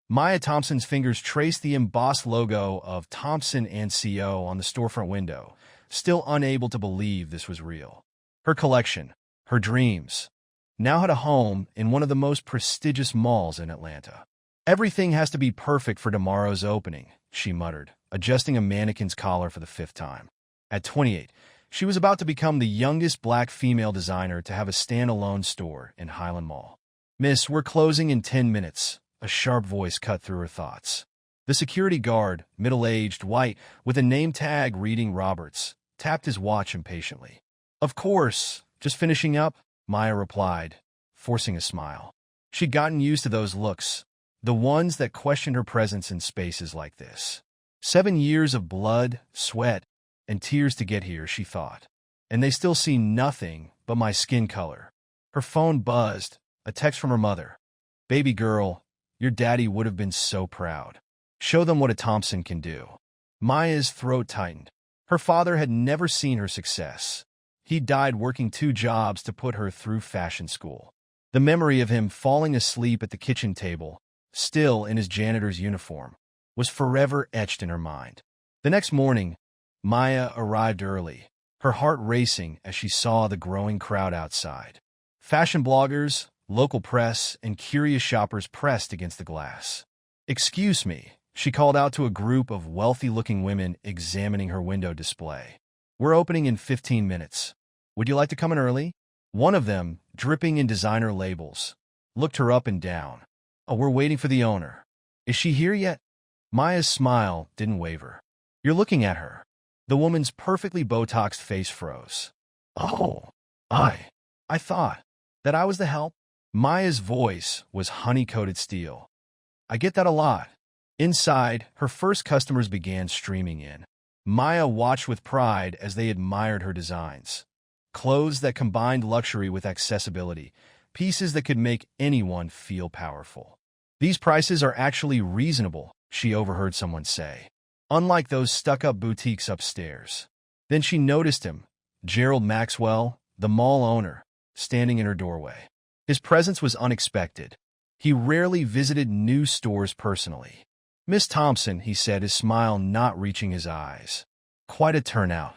Maya Thompson's fingers traced the embossed logo of Thompson & Co. on the storefront window, still unable to believe this was real. Her collection, her dreams, now had a home in one of the most prestigious malls in Atlanta. "Everything has to be perfect for tomorrow's opening," she muttered, adjusting a mannequin's collar for the 5th time. At 28, she was about to become the youngest black female designer to have a standalone store in Highland Mall. "Miss, we're closing in 10 minutes, a sharp voice cut through her thoughts. The security guard, middle-aged, white, with a name tag reading Roberts, tapped his watch impatiently. "Of course, just finishing up," Maya replied, forcing a smile. She'd gotten used to those looks, the ones that questioned her presence in spaces like this. 7 years of blood, sweat, and tears to get here, she thought. And they still see nothing but my skin color. Her phone buzzed, a text from her mother. "Baby girl, your daddy would have been so proud. Show them what a Thompson can do." Maya's throat tightened. Her father had never seen her success. He died working 2 jobs to put her through fashion school. The memory of him falling asleep at the kitchen table, still in his janitor's uniform, was forever etched in her mind. The next morning, Maya arrived early, her heart racing as she saw the growing crowd outside. Fashion bloggers, local press, and curious shoppers pressed against the glass. "Excuse me," she called out to a group of wealthy-looking women examining her window display. "We're opening in 15 minutes. Would you like to come in early?" One of them, dripping in designer labels, looked her up and down. "Oh, we're waiting for the owner. Is she here yet?" Maya's smile didn't waver. "You're looking at her." The woman's perfectly Botoxed face froze. "Oh, I thought that I was the help." Maya's voice was honey-coated steel. "I get that a lot." Inside, her first customers began streaming in. Maya watched with pride as they admired her designs. Clothes that combined luxury with accessibility, pieces that could make anyone feel powerful. "These prices are actually reasonable," she overheard someone say. "Unlike those stuck-up boutiques upstairs." Then she noticed him, Gerald Maxwell, the mall owner, standing in her doorway. His presence was unexpected. He rarely visited new stores personally. "Miss Thompson," he said, his smile not reaching his eyes. "Quite a turnout."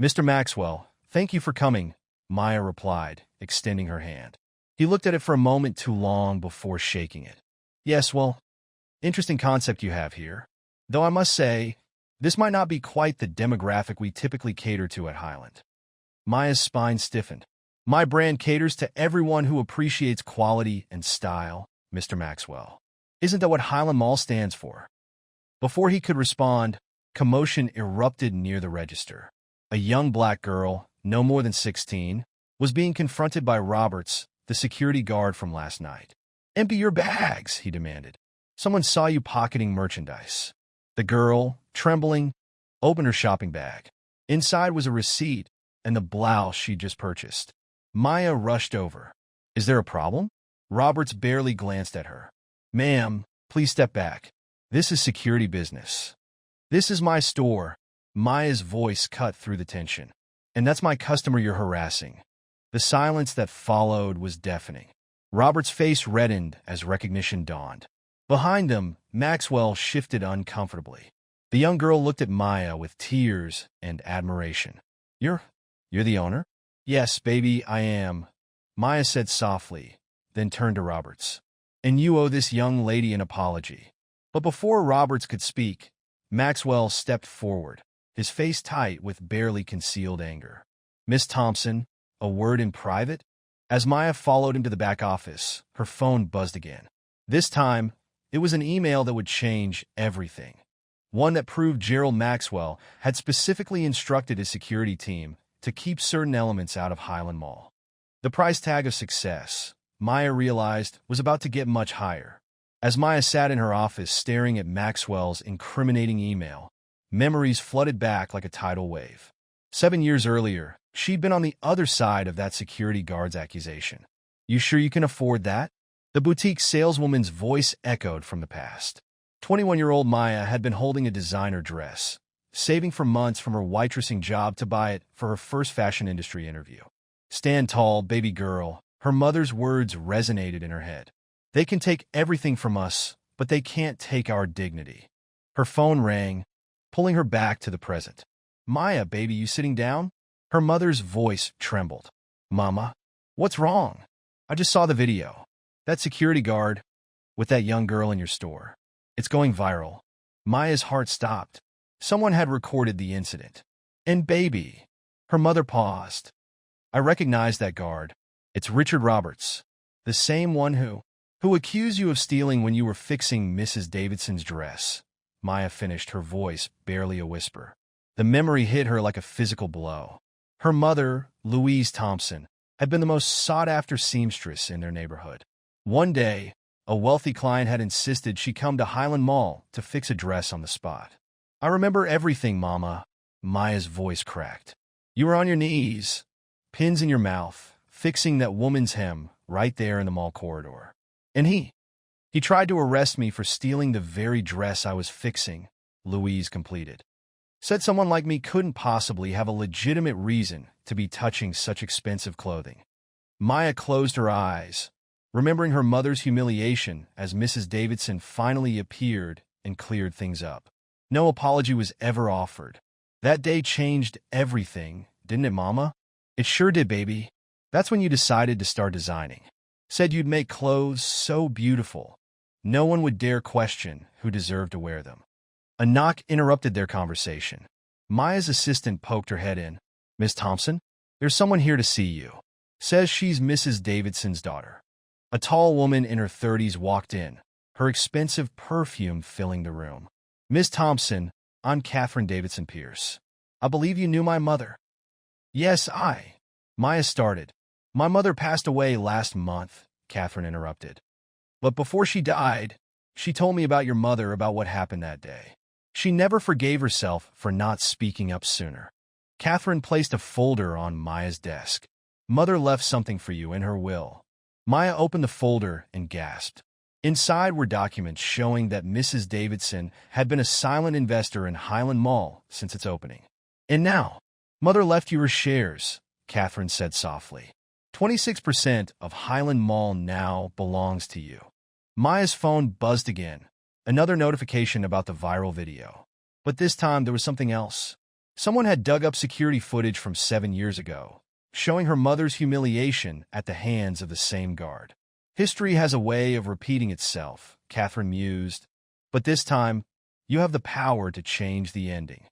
"Mr. Maxwell, thank you for coming," Maya replied, extending her hand. He looked at it for a moment too long before shaking it. "Yes, well, interesting concept you have here. Though I must say, this might not be quite the demographic we typically cater to at Highland." Maya's spine stiffened. "My brand caters to everyone who appreciates quality and style, Mr. Maxwell. Isn't that what Highland Mall stands for?" Before he could respond, commotion erupted near the register. A young black girl, no more than 16, was being confronted by Roberts, the security guard from last night. "Empty your bags," he demanded. "Someone saw you pocketing merchandise." The girl, trembling, opened her shopping bag. Inside was a receipt and the blouse she'd just purchased. Maya rushed over. "Is there a problem?" Roberts barely glanced at her. "Ma'am, please step back. This is security business. This is my store." Maya's voice cut through the tension. "And that's my customer you're harassing." The silence that followed was deafening. Robert's face reddened as recognition dawned. Behind them, Maxwell shifted uncomfortably. The young girl looked at Maya with tears and admiration. You're the owner?" "Yes, baby, I am," Maya said softly, then turned to Roberts. "And you owe this young lady an apology." But before Roberts could speak, Maxwell stepped forward, his face tight with barely concealed anger. "Miss Thompson, a word in private?" As Maya followed him to the back office, her phone buzzed again. This time, it was an email that would change everything. One that proved Gerald Maxwell had specifically instructed his security team to keep certain elements out of Highland Mall. The price tag of success, Maya realized, was about to get much higher. As Maya sat in her office staring at Maxwell's incriminating email, memories flooded back like a tidal wave. 7 years earlier, she'd been on the other side of that security guard's accusation. "You sure you can afford that?" The boutique saleswoman's voice echoed from the past. 21-year-old Maya had been holding a designer dress, saving for months from her waitressing job to buy it for her first fashion industry interview. "Stand tall, baby girl," her mother's words resonated in her head. "They can take everything from us, but they can't take our dignity. Her phone rang, pulling her back to the present. Maya, baby, you sitting down? Her mother's voice trembled. Mama, what's wrong? I just saw the video. That security guard with that young girl in your store. It's going viral. Maya's heart stopped. Someone had recorded the incident. And baby, her mother paused. I recognize that guard. It's Richard Roberts, the same one who accused you of stealing when you were fixing Mrs. Davidson's dress. Maya finished, her voice barely a whisper. The memory hit her like a physical blow. Her mother, Louise Thompson, had been the most sought-after seamstress in their neighborhood. One day, a wealthy client had insisted she come to Highland Mall to fix a dress on the spot. I remember everything, Mama. Maya's voice cracked. You were on your knees, pins in your mouth, fixing that woman's hem right there in the mall corridor. And he tried to arrest me for stealing the very dress I was fixing, Louise completed. Said someone like me couldn't possibly have a legitimate reason to be touching such expensive clothing. Maya closed her eyes, remembering her mother's humiliation as Mrs. Davidson finally appeared and cleared things up. No apology was ever offered. That day changed everything, didn't it, Mama? It sure did, baby. That's when you decided to start designing. Said you'd make clothes so beautiful, no one would dare question who deserved to wear them. A knock interrupted their conversation. Maya's assistant poked her head in. Miss Thompson, there's someone here to see you. Says she's Mrs. Davidson's daughter. A tall woman in her 30s walked in, her expensive perfume filling the room. Miss Thompson, I'm Catherine Davidson Pierce. I believe you knew my mother. Yes, Maya started. My mother passed away last month, Catherine interrupted. But before she died, she told me about your mother, about what happened that day. She never forgave herself for not speaking up sooner. Catherine placed a folder on Maya's desk. Mother left something for you in her will. Maya opened the folder and gasped. Inside were documents showing that Mrs. Davidson had been a silent investor in Highland Mall since its opening. And now, Mother left you her shares, Catherine said softly. 26% of Highland Mall now belongs to you. Maya's phone buzzed again. Another notification about the viral video. But this time there was something else. Someone had dug up security footage from 7 years ago, showing her mother's humiliation at the hands of the same guard. History has a way of repeating itself, Catherine mused. But this time, you have the power to change the ending.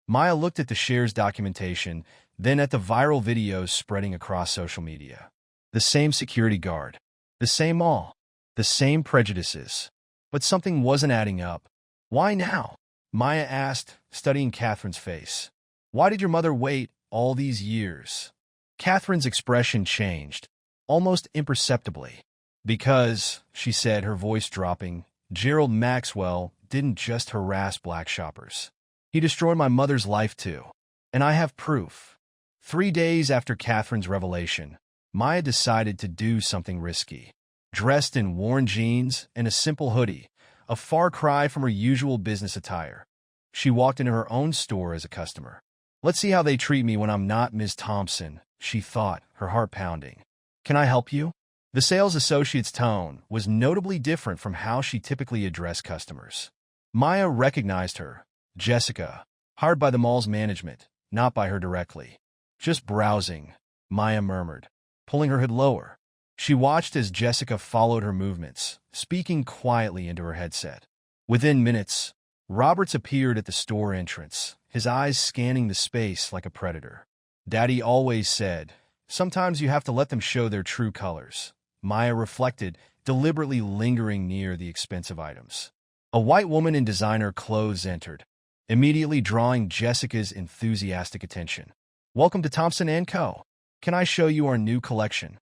Maya looked at the shares documentation, then at the viral videos spreading across social media. The same security guard, the same mall, the same prejudices. But something wasn't adding up. Why now? Maya asked, studying Catherine's face. Why did your mother wait all these years? Catherine's expression changed, almost imperceptibly. Because, she said, her voice dropping, Gerald Maxwell didn't just harass black shoppers. He destroyed my mother's life too. And I have proof. 3 days after Catherine's revelation, Maya decided to do something risky. Dressed in worn jeans and a simple hoodie, a far cry from her usual business attire, she walked into her own store as a customer. Let's see how they treat me when I'm not Ms. Thompson, she thought, her heart pounding. Can I help you? The sales associate's tone was notably different from how she typically addressed customers. Maya recognized her, Jessica, hired by the mall's management, not by her directly. Just browsing, Maya murmured, pulling her hood lower. She watched as Jessica followed her movements, speaking quietly into her headset. Within minutes, Roberts appeared at the store entrance, his eyes scanning the space like a predator. Daddy always said, sometimes you have to let them show their true colors. Maya reflected, deliberately lingering near the expensive items. A white woman in designer clothes entered, immediately drawing Jessica's enthusiastic attention. Welcome to Thompson & Co. Can I show you our new collection?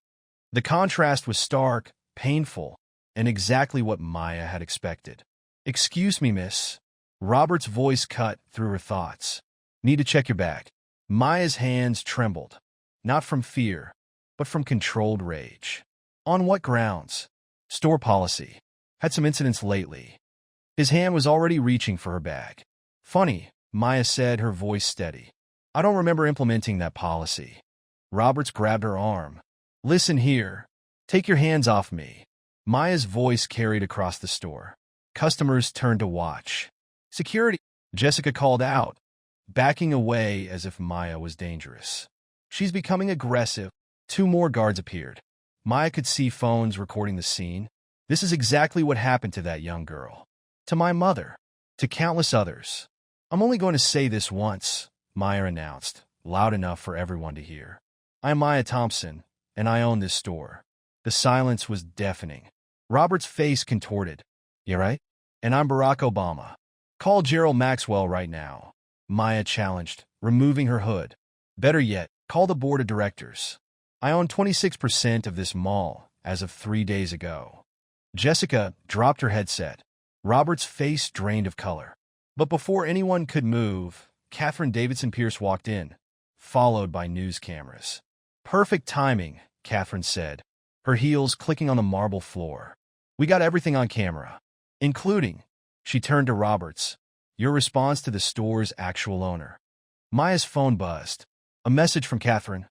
The contrast was stark, painful, and exactly what Maya had expected. Excuse me, miss. Robert's voice cut through her thoughts. Need to check your bag. Maya's hands trembled, not from fear, but from controlled rage. On what grounds? Store policy. Had some incidents lately. His hand was already reaching for her bag. Funny, Maya said, her voice steady. I don't remember implementing that policy. Roberts grabbed her arm. Listen here. Take your hands off me. Maya's voice carried across the store. Customers turned to watch. "Security," Jessica called out, backing away as if Maya was dangerous. "She's becoming aggressive." 2 more guards appeared. Maya could see phones recording the scene. "This is exactly what happened to that young girl. To my mother. To countless others. I'm only going to say this once," Maya announced, loud enough for everyone to hear. "I'm Maya Thompson, and I own this store." The silence was deafening. Robert's face contorted. "You right? And I'm Barack Obama. Call Gerald Maxwell right now," Maya challenged, removing her hood. "Better yet, call the board of directors. I own 26% of this mall as of 3 days ago." Jessica dropped her headset. Robert's face drained of color. But before anyone could move, Catherine Davidson Pierce walked in, followed by news cameras. "Perfect timing," Catherine said, her heels clicking on the marble floor. "We got everything on camera, including," she turned to Roberts, "your response to the store's actual owner." Maya's phone buzzed. A message from Catherine.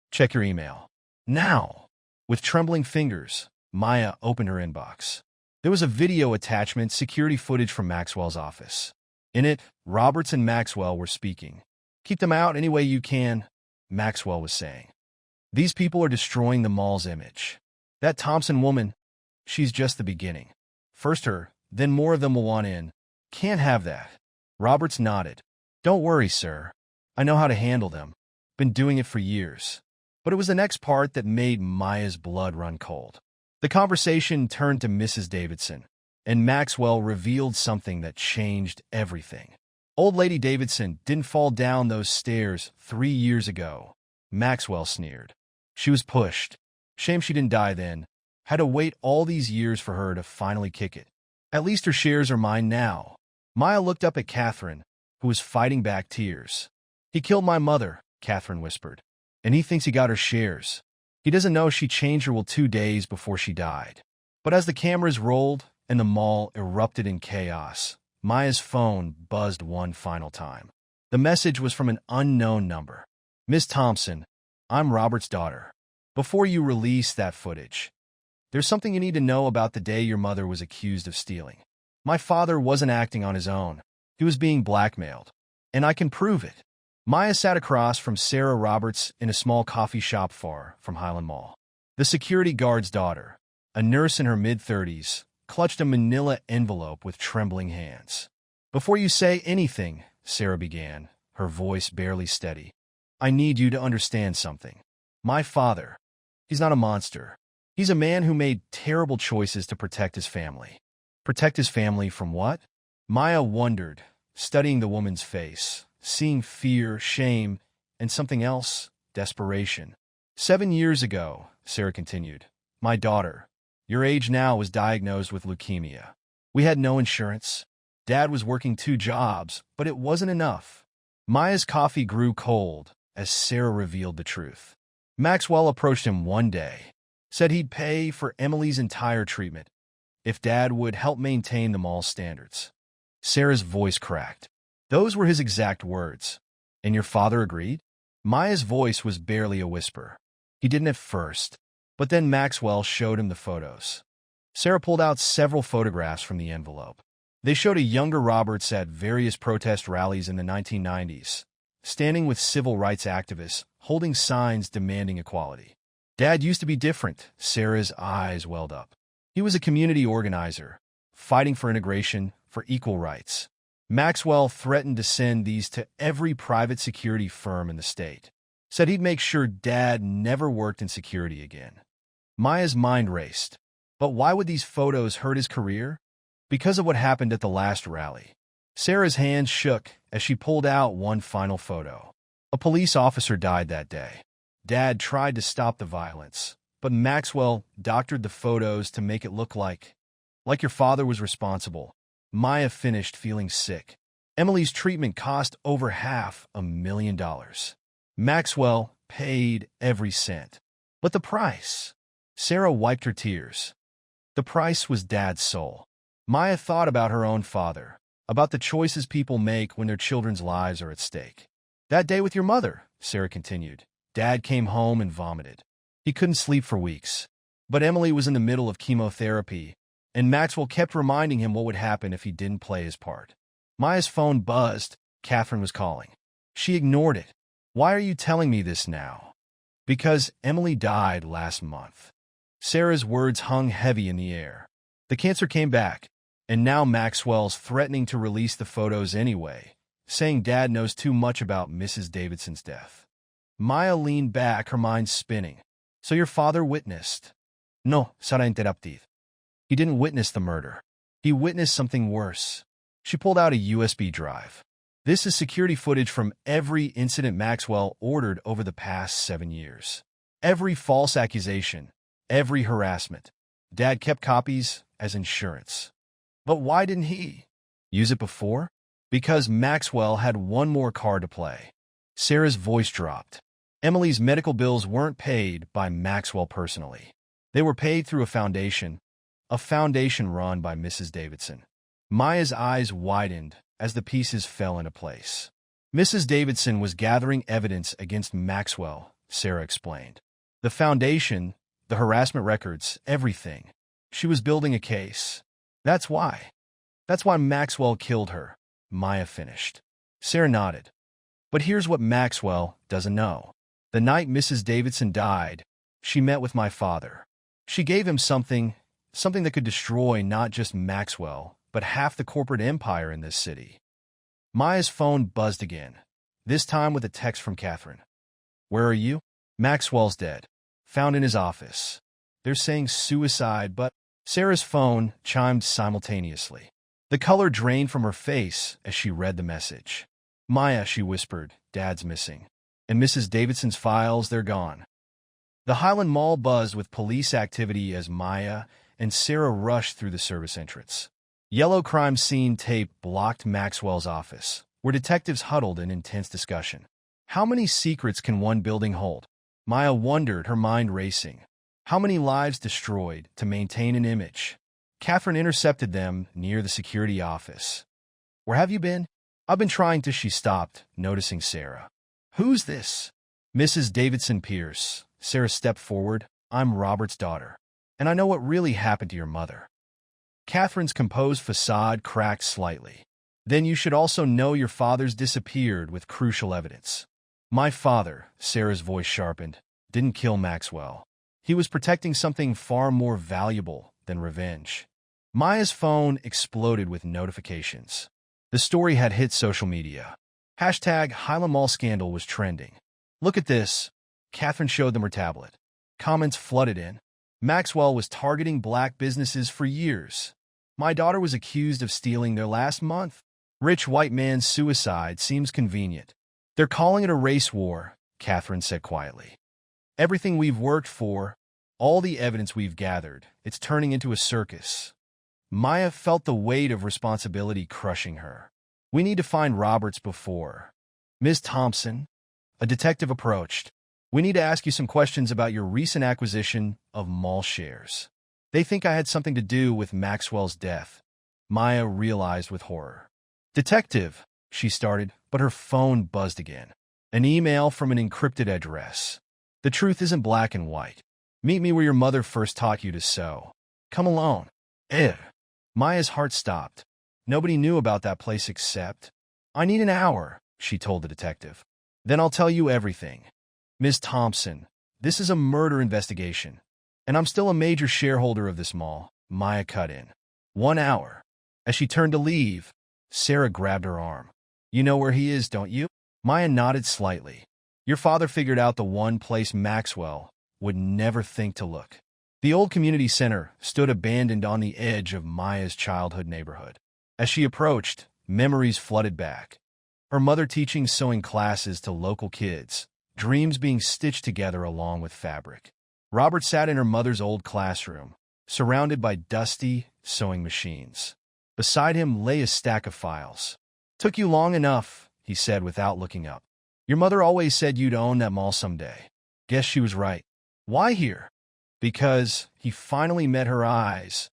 "Check your email. Now." With trembling fingers, Maya opened her inbox. There was a video attachment, security footage from Maxwell's office. In it, Roberts and Maxwell were speaking. "Keep them out any way you can," Maxwell was saying. "These people are destroying the mall's image. That Thompson woman, she's just the beginning. First her, then more of them will want in. Can't have that." Roberts nodded. "Don't worry, sir. I know how to handle them. Been doing it for years." But it was the next part that made Maya's blood run cold. The conversation turned to Mrs. Davidson, and Maxwell revealed something that changed everything. "Old Lady Davidson didn't fall down those stairs 3 years ago," Maxwell sneered. "She was pushed. Shame she didn't die then. Had to wait all these years for her to finally kick it. At least her shares are mine now." Maya looked up at Catherine, who was fighting back tears. "He killed my mother," Catherine whispered, "and he thinks he got her shares. He doesn't know she changed her will 2 days before she died." But as the cameras rolled and the mall erupted in chaos, Maya's phone buzzed one final time. The message was from an unknown number. "Miss Thompson, I'm Robert's daughter. Before you release that footage, there's something you need to know about the day your mother was accused of stealing. My father wasn't acting on his own. He was being blackmailed. And I can prove it." Maya sat across from Sarah Roberts in a small coffee shop far from Highland Mall. The security guard's daughter, a nurse in her mid-30s, clutched a manila envelope with trembling hands. "Before you say anything," Sarah began, her voice barely steady, "I need you to understand something. My father, he's not a monster. He's a man who made terrible choices to protect his family." "Protect his family from what?" Maya wondered, studying the woman's face, seeing fear, shame, and something else, desperation. 7 years ago," Sarah continued, "my daughter, your age now, was diagnosed with leukemia. We had no insurance. Dad was working 2 jobs, but it wasn't enough." Maya's coffee grew cold as Sarah revealed the truth. Maxwell approached him one day, said he'd pay for Emily's entire treatment if Dad would help maintain the mall's standards. Sarah's voice cracked. "Those were his exact words. And your father agreed?" Maya's voice was barely a whisper. "He didn't at first, but then Maxwell showed him the photos." Sarah pulled out several photographs from the envelope. They showed a younger Roberts at various protest rallies in the 1990s, standing with civil rights activists, holding signs demanding equality. "Dad used to be different," Sarah's eyes welled up. "He was a community organizer, fighting for integration, for equal rights." Maxwell threatened to send these to every private security firm in the state. Said he'd make sure Dad never worked in security again. Maya's mind raced. But why would these photos hurt his career? Because of what happened at the last rally. Sarah's hands shook as she pulled out one final photo. A police officer died that day. Dad tried to stop the violence, but Maxwell doctored the photos to make it look like your father was responsible. Maya finished feeling sick. Emily's treatment cost over $500,000. Maxwell paid every cent. But the price? Sarah wiped her tears. The price was Dad's soul. Maya thought about her own father, about the choices people make when their children's lives are at stake. "That day with your mother," Sarah continued, "Dad came home and vomited. He couldn't sleep for weeks. But Emily was in the middle of chemotherapy, and Maxwell kept reminding him what would happen if he didn't play his part. Maya's phone buzzed. Catherine was calling. She ignored it. Why are you telling me this now? Because Emily died last month. Sarah's words hung heavy in the air. The cancer came back, and now Maxwell's threatening to release the photos anyway, saying Dad knows too much about Mrs. Davidson's death. Maya leaned back, her mind spinning. So your father witnessed? No, Sara interrupted. He didn't witness the murder. He witnessed something worse. She pulled out a USB drive. This is security footage from every incident Maxwell ordered over the past 7 years. Every false accusation, every harassment. Dad kept copies as insurance. But why didn't he use it before? Because Maxwell had one more card to play. Sarah's voice dropped. Emily's medical bills weren't paid by Maxwell personally. They were paid through a foundation run by Mrs. Davidson. Maya's eyes widened as the pieces fell into place. Mrs. Davidson was gathering evidence against Maxwell, Sarah explained. The foundation, the harassment records, everything. She was building a case. That's why. That's why Maxwell killed her, Maya finished. Sarah nodded. But here's what Maxwell doesn't know. The night Mrs. Davidson died, she met with my father. She gave him something that could destroy not just Maxwell, but half the corporate empire in this city. Maya's phone buzzed again, this time with a text from Catherine. Where are you? Maxwell's dead. Found in his office. They're saying suicide, but Sarah's phone chimed simultaneously. The color drained from her face as she read the message. Maya, she whispered, Dad's missing. And Mrs. Davidson's files, they're gone. The Highland Mall buzzed with police activity as Maya and Sarah rushed through the service entrance. Yellow crime scene tape blocked Maxwell's office, where detectives huddled in intense discussion. How many secrets can one building hold? Maya wondered, her mind racing. How many lives destroyed to maintain an image? Catherine intercepted them near the security office. Where have you been? I've been trying to. She stopped, noticing Sarah. Who's this? Mrs. Davidson Pierce. Sarah stepped forward. I'm Robert's daughter, and I know what really happened to your mother. Catherine's composed facade cracked slightly. Then you should also know your father's disappeared with crucial evidence. My father, Sarah's voice sharpened, didn't kill Maxwell. He was protecting something far more valuable than revenge. Maya's phone exploded with notifications. The story had hit social media. Hashtag Highland Mall scandal was trending. Look at this. Catherine showed them her tablet. Comments flooded in. Maxwell was targeting black businesses for years. My daughter was accused of stealing their last month. Rich white man's suicide seems convenient. They're calling it a race war, Catherine said quietly. Everything we've worked for, all the evidence we've gathered, it's turning into a circus. Maya felt the weight of responsibility crushing her. We need to find Roberts before. Ms. Thompson, a detective approached. We need to ask you some questions about your recent acquisition of mall shares. They think I had something to do with Maxwell's death. Maya realized with horror. Detective, she started, but her phone buzzed again. An email from an encrypted address. The truth isn't black and white. Meet me where your mother first taught you to sew. Come alone. Maya's heart stopped. Nobody knew about that place except... I need an hour, she told the detective. Then I'll tell you everything. Ms. Thompson, this is a murder investigation, and I'm still a major shareholder of this mall. Maya cut in. 1 hour. As she turned to leave, Sarah grabbed her arm. You know where he is, don't you? Maya nodded slightly. Your father figured out the one place Maxwell would never think to look. The old community center stood abandoned on the edge of Maya's childhood neighborhood. As she approached, memories flooded back. Her mother teaching sewing classes to local kids, dreams being stitched together along with fabric. Robert sat in her mother's old classroom, surrounded by dusty sewing machines. Beside him lay a stack of files. Took you long enough, he said without looking up. Your mother always said you'd own that mall someday. Guess she was right. Why here? Because he finally met her eyes.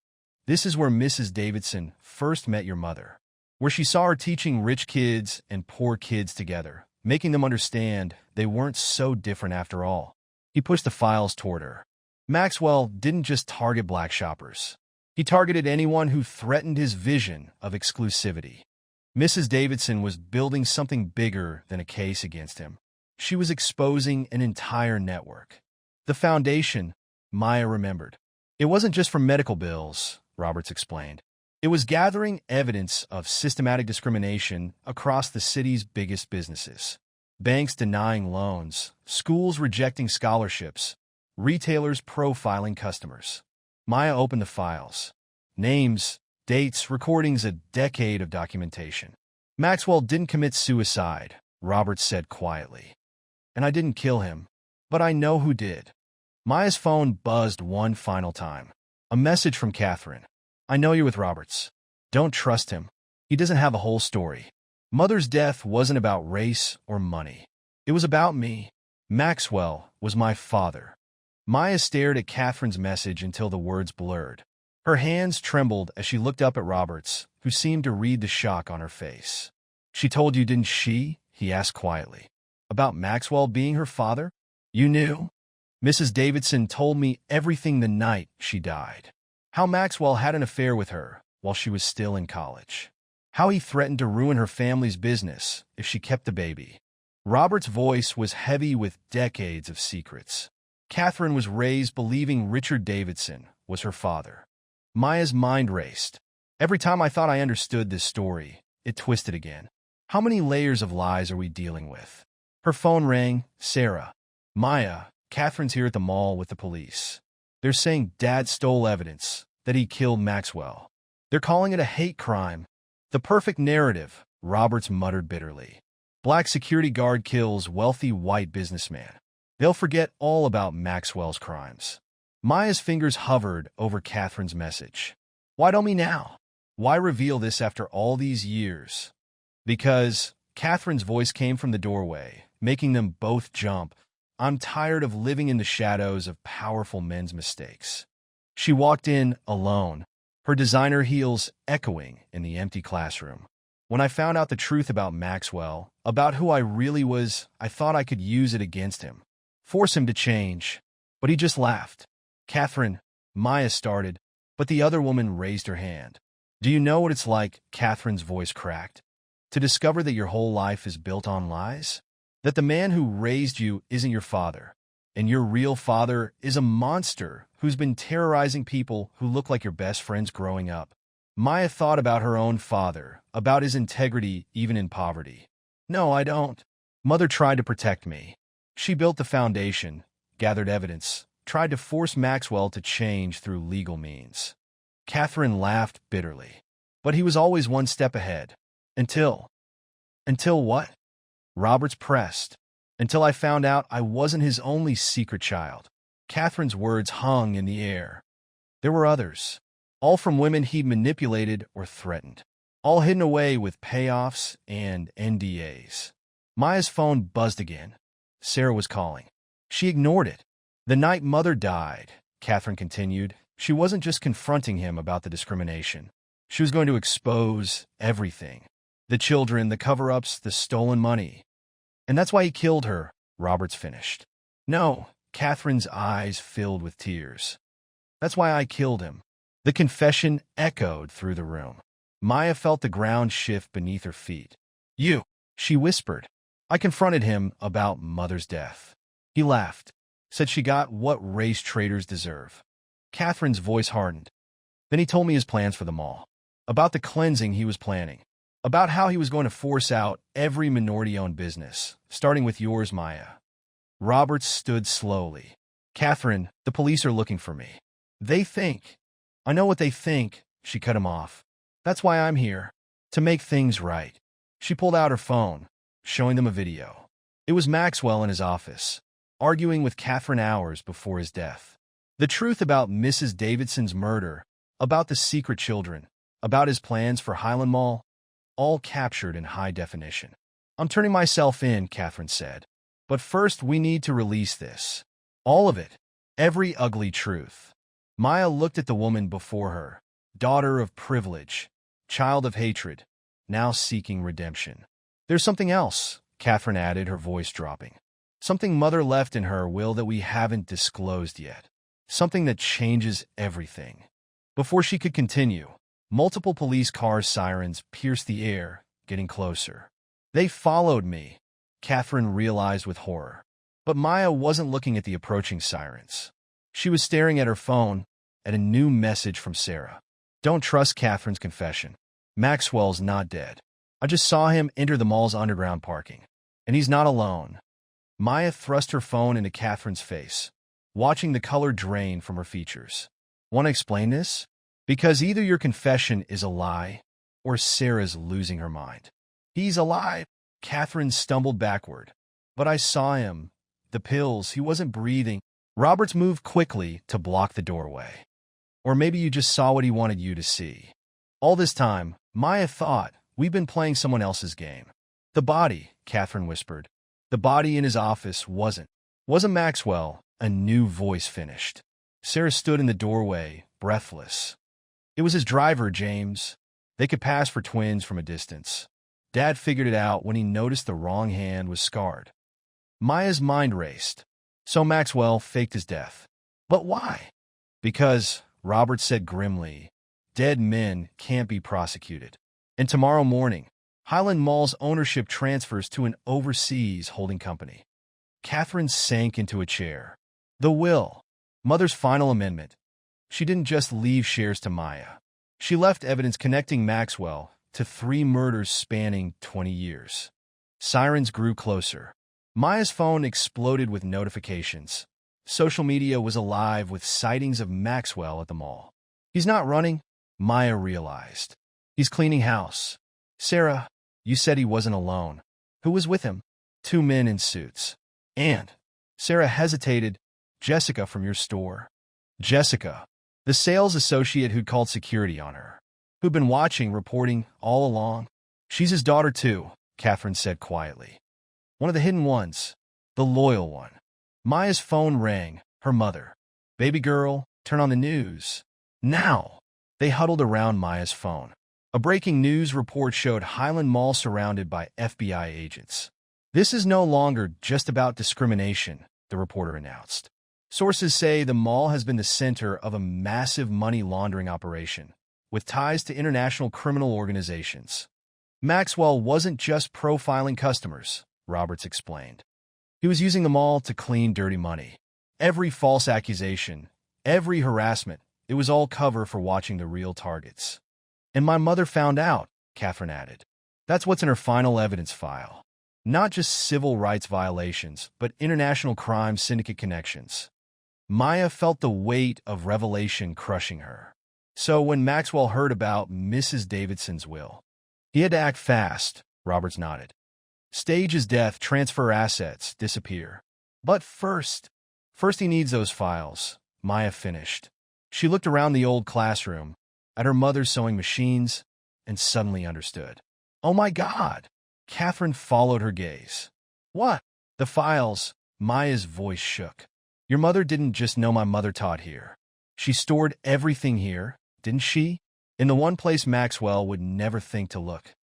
This is where Mrs. Davidson first met your mother, where she saw her teaching rich kids and poor kids together, making them understand they weren't so different after all. He pushed the files toward her. Maxwell didn't just target black shoppers. He targeted anyone who threatened his vision of exclusivity. Mrs. Davidson was building something bigger than a case against him. She was exposing an entire network. The foundation, Maya remembered. It wasn't just for medical bills, Roberts explained. It was gathering evidence of systematic discrimination across the city's biggest businesses. Banks denying loans, schools rejecting scholarships, retailers profiling customers. Maya opened the files. Names, dates, recordings, a decade of documentation. Maxwell didn't commit suicide, Roberts said quietly. And I didn't kill him, but I know who did. Maya's phone buzzed one final time. A message from Catherine. I know you're with Roberts. Don't trust him. He doesn't have a whole story. Mother's death wasn't about race or money. It was about me. Maxwell was my father. Maya stared at Catherine's message until the words blurred. Her hands trembled as she looked up at Roberts, who seemed to read the shock on her face. She told you, didn't she? He asked quietly. About Maxwell being her father? You knew? Mrs. Davidson told me everything the night she died. How Maxwell had an affair with her while she was still in college. How he threatened to ruin her family's business if she kept the baby. Robert's voice was heavy with decades of secrets. Catherine was raised believing Richard Davidson was her father. Maya's mind raced. Every time I thought I understood this story, it twisted again. How many layers of lies are we dealing with? Her phone rang. Sarah. Maya, Catherine's here at the mall with the police. They're saying Dad stole evidence, that he killed Maxwell. They're calling it a hate crime. The perfect narrative, Roberts muttered bitterly. Black security guard kills wealthy white businessman. They'll forget all about Maxwell's crimes. Maya's fingers hovered over Catherine's message. Why tell me now? Why reveal this after all these years? Because, Catherine's voice came from the doorway, making them both jump. I'm tired of living in the shadows of powerful men's mistakes. She walked in alone, her designer heels echoing in the empty classroom. When I found out the truth about Maxwell, about who I really was, I thought I could use it against him. Force him to change. But he just laughed. Catherine, Maya started, but the other woman raised her hand. Do you know what it's like? Catherine's voice cracked. To discover that your whole life is built on lies? That the man who raised you isn't your father, and your real father is a monster who's been terrorizing people who look like your best friends growing up. Maya thought about her own father, about his integrity even in poverty. No, I don't. Mother tried to protect me. She built the foundation, gathered evidence, tried to force Maxwell to change through legal means. Catherine laughed bitterly. But he was always one step ahead. Until what? Roberts pressed. Until I found out I wasn't his only secret child. Catherine's words hung in the air. There were others, all from women he'd manipulated or threatened, all hidden away with payoffs and NDAs. Maya's phone buzzed again. Sarah was calling. She ignored it. The night Mother died, Catherine continued, she wasn't just confronting him about the discrimination. She was going to expose everything. The children, the cover-ups, the stolen money. And that's why he killed her, Roberts finished. No, Catherine's eyes filled with tears. That's why I killed him. The confession echoed through the room. Maya felt the ground shift beneath her feet. You, she whispered. I confronted him about Mother's death. He laughed, said she got what race traitors deserve. Catherine's voice hardened. Then he told me his plans for the mall, about the cleansing he was planning, about how he was going to force out every minority-owned business, starting with yours, Maya. Roberts stood slowly. Catherine, the police are looking for me. They think. I know what they think, she cut him off. That's why I'm here, to make things right. She pulled out her phone, showing them a video. It was Maxwell in his office, arguing with Catherine hours before his death. The truth about Mrs. Davidson's murder, about the secret children, about his plans for Highland Mall, all captured in high definition. I'm turning myself in, Catherine said. But first we need to release this. All of it. Every ugly truth. Maya looked at the woman before her, daughter of privilege, child of hatred, now seeking redemption. There's something else, Catherine added, her voice dropping. Something Mother left in her will that we haven't disclosed yet. Something that changes everything. Before she could continue, multiple police cars' sirens pierced the air, getting closer. They followed me, Catherine realized with horror. But Maya wasn't looking at the approaching sirens. She was staring at her phone, at a new message from Sarah. Don't trust Catherine's confession. Maxwell's not dead. I just saw him enter the mall's underground parking. And he's not alone. Maya thrust her phone into Catherine's face, watching the color drain from her features. Want to explain this? Because either your confession is a lie, or Sarah's losing her mind. He's alive. Catherine stumbled backward. But I saw him. The pills, he wasn't breathing. Roberts moved quickly to block the doorway. Or maybe you just saw what he wanted you to see. All this time, Maya thought, we've been playing someone else's game. The body, Catherine whispered. The body in his office wasn't Maxwell, a new voice finished. Sarah stood in the doorway, breathless. It was his driver, James. They could pass for twins from a distance. Dad figured it out when he noticed the wrong hand was scarred. Maya's mind raced. So Maxwell faked his death. But why? Because, Roberts said grimly, dead men can't be prosecuted. And tomorrow morning, Highland Mall's ownership transfers to an overseas holding company. Catherine sank into a chair. The will. Mother's final amendment. She didn't just leave shares to Maya. She left evidence connecting Maxwell to 3 murders spanning 20 years. Sirens grew closer. Maya's phone exploded with notifications. Social media was alive with sightings of Maxwell at the mall. He's not running, Maya realized. He's cleaning house. Sarah, you said he wasn't alone. Who was with him? 2 men in suits. And, Sarah hesitated, Jessica from your store. Jessica, the sales associate who'd called security on her, who'd been watching, reporting all along. She's his daughter too, Catherine said quietly. One of the hidden ones, the loyal one. Maya's phone rang, her mother. Baby girl, turn on the news. Now! They huddled around Maya's phone. A breaking news report showed Highland Mall surrounded by FBI agents. This is no longer just about discrimination, the reporter announced. Sources say the mall has been the center of a massive money laundering operation, with ties to international criminal organizations. Maxwell wasn't just profiling customers, Roberts explained. He was using the mall to clean dirty money. Every false accusation, every harassment, it was all cover for watching the real targets. And my mother found out, Catherine added. That's what's in her final evidence file. Not just civil rights violations, but international crime syndicate connections. Maya felt the weight of revelation crushing her. So when Maxwell heard about Mrs. Davidson's will, he had to act fast, Roberts nodded. Stage his death, transfer assets, disappear. But first he needs those files, Maya finished. She looked around the old classroom, at her mother's sewing machines, and suddenly understood. Oh my God! Catherine followed her gaze. What? The files, Maya's voice shook. Your mother didn't just know my mother taught here. She stored everything here, didn't she? In the one place Maxwell would never think to look.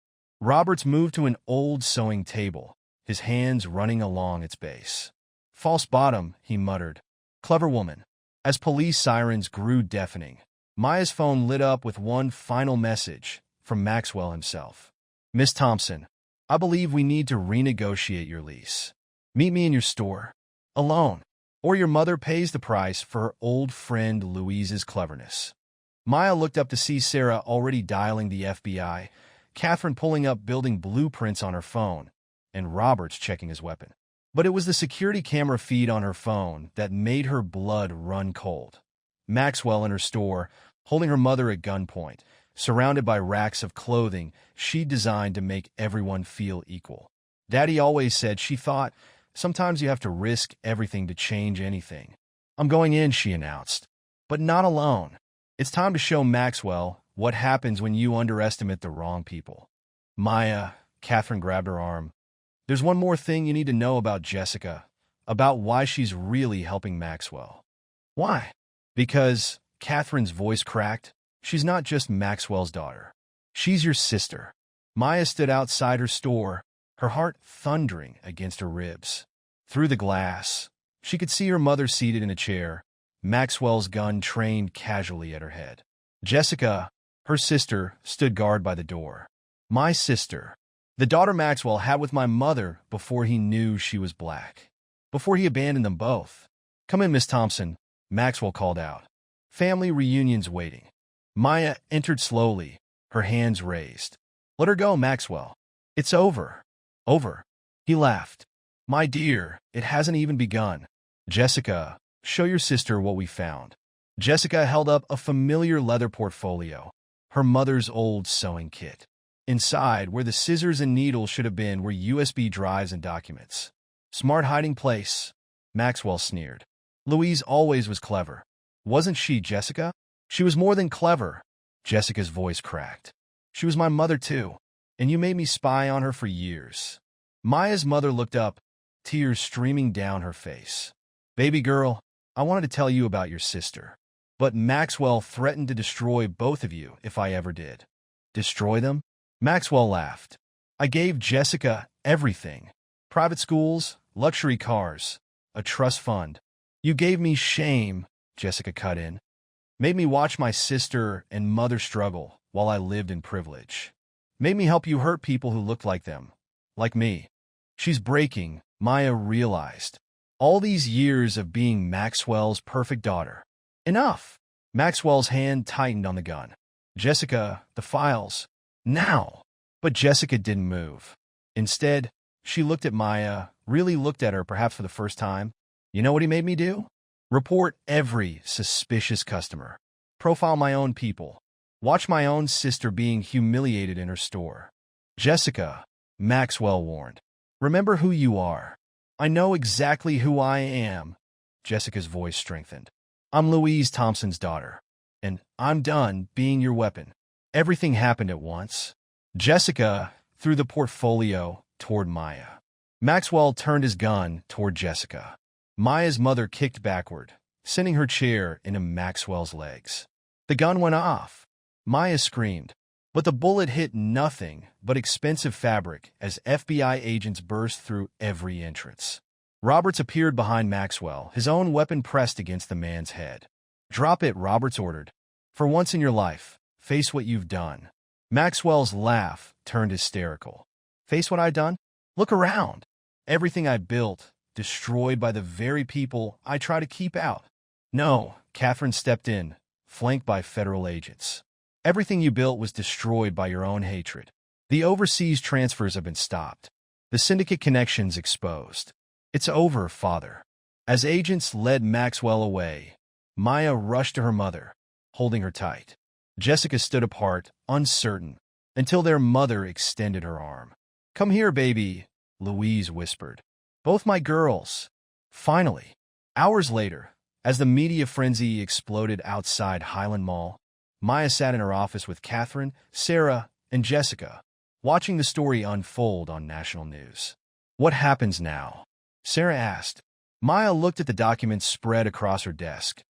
Roberts moved to an old sewing table, his hands running along its base. False bottom, he muttered. Clever woman. As police sirens grew deafening, Maya's phone lit up with one final message from Maxwell himself. Miss Thompson, I believe we need to renegotiate your lease. Meet me in your store. Alone. Or your mother pays the price for her old friend Louise's cleverness. Maya looked up to see Sarah already dialing the FBI, Catherine pulling up building blueprints on her phone, and Roberts checking his weapon. But it was the security camera feed on her phone that made her blood run cold. Maxwell in her store, holding her mother at gunpoint, surrounded by racks of clothing she'd designed to make everyone feel equal. Daddy always said, she thought, sometimes you have to risk everything to change anything. I'm going in, she announced. But not alone. It's time to show Maxwell what happens when you underestimate the wrong people. Maya, Catherine grabbed her arm. There's one more thing you need to know about Jessica, about why she's really helping Maxwell. Why? Because, Catherine's voice cracked, she's not just Maxwell's daughter. She's your sister. Maya stood outside her store, her heart thundering against her ribs. Through the glass, she could see her mother seated in a chair, Maxwell's gun trained casually at her head. Jessica, her sister, stood guard by the door. My sister, the daughter Maxwell had with my mother before he knew she was black. Before he abandoned them both. Come in, Miss Thompson, Maxwell called out. Family reunion's waiting. Maya entered slowly, her hands raised. Let her go, Maxwell. It's over. Over. He laughed. My dear, it hasn't even begun. Jessica, show your sister what we found. Jessica held up a familiar leather portfolio, her mother's old sewing kit. Inside, where the scissors and needles should have been, were USB drives and documents. Smart hiding place, Maxwell sneered. Louise always was clever. Wasn't she, Jessica? She was more than clever. Jessica's voice cracked. She was my mother, too, and you made me spy on her for years. Maya's mother looked up, tears streaming down her face. Baby girl, I wanted to tell you about your sister. But Maxwell threatened to destroy both of you if I ever did. Destroy them? Maxwell laughed. I gave Jessica everything. Private schools, luxury cars, a trust fund. You gave me shame, Jessica cut in. Made me watch my sister and mother struggle while I lived in privilege. Made me help you hurt people who looked like them. Like me. She's breaking, Maya realized. All these years of being Maxwell's perfect daughter. Enough! Maxwell's hand tightened on the gun. Jessica, the files. Now! But Jessica didn't move. Instead, she looked at Maya, really looked at her perhaps for the first time. You know what he made me do? Report every suspicious customer. Profile my own people. Watch my own sister being humiliated in her store. Jessica, Maxwell warned. Remember who you are. I know exactly who I am. Jessica's voice strengthened. I'm Louise Thompson's daughter, and I'm done being your weapon. Everything happened at once. Jessica threw the portfolio toward Maya. Maxwell turned his gun toward Jessica. Maya's mother kicked backward, sending her chair into Maxwell's legs. The gun went off. Maya screamed, but the bullet hit nothing but expensive fabric as FBI agents burst through every entrance. Roberts appeared behind Maxwell, his own weapon pressed against the man's head. Drop it, Roberts ordered. For once in your life, face what you've done. Maxwell's laugh turned hysterical. Face what I've done? Look around. Everything I built, destroyed by the very people I try to keep out. No, Catherine stepped in, flanked by federal agents. Everything you built was destroyed by your own hatred. The overseas transfers have been stopped. The syndicate connections exposed. It's over, Father. As agents led Maxwell away, Maya rushed to her mother, holding her tight. Jessica stood apart, uncertain, until their mother extended her arm. Come here, baby, Louise whispered. Both my girls. Finally. Hours later, as the media frenzy exploded outside Highland Mall, Maya sat in her office with Catherine, Sarah, and Jessica, watching the story unfold on national news. What happens now? Sarah asked. Maya looked at the documents spread across her desk.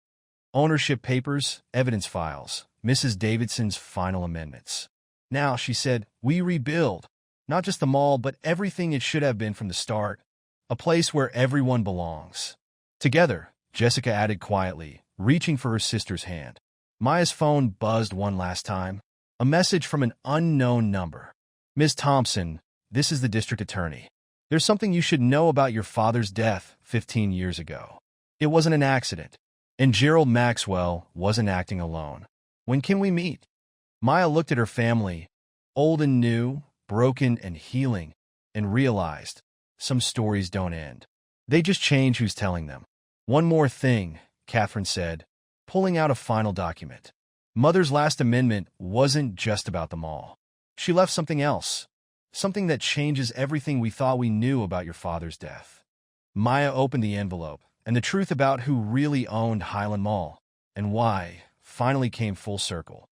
Ownership papers, evidence files, Mrs. Davidson's final amendments. Now, she said, we rebuild. Not just the mall, but everything it should have been from the start. A place where everyone belongs. Together, Jessica added quietly, reaching for her sister's hand. Maya's phone buzzed one last time. A message from an unknown number. Ms. Thompson, this is the district attorney. There's something you should know about your father's death 15 years ago. It wasn't an accident. And Gerald Maxwell wasn't acting alone. When can we meet? Maya looked at her family, old and new, broken and healing, and realized some stories don't end. They just change who's telling them. One more thing, Catherine said, pulling out a final document. Mother's last amendment wasn't just about the mall. She left something else. Something that changes everything we thought we knew about your father's death. Maya opened the envelope, and the truth about who really owned Highland Mall and why finally came full circle.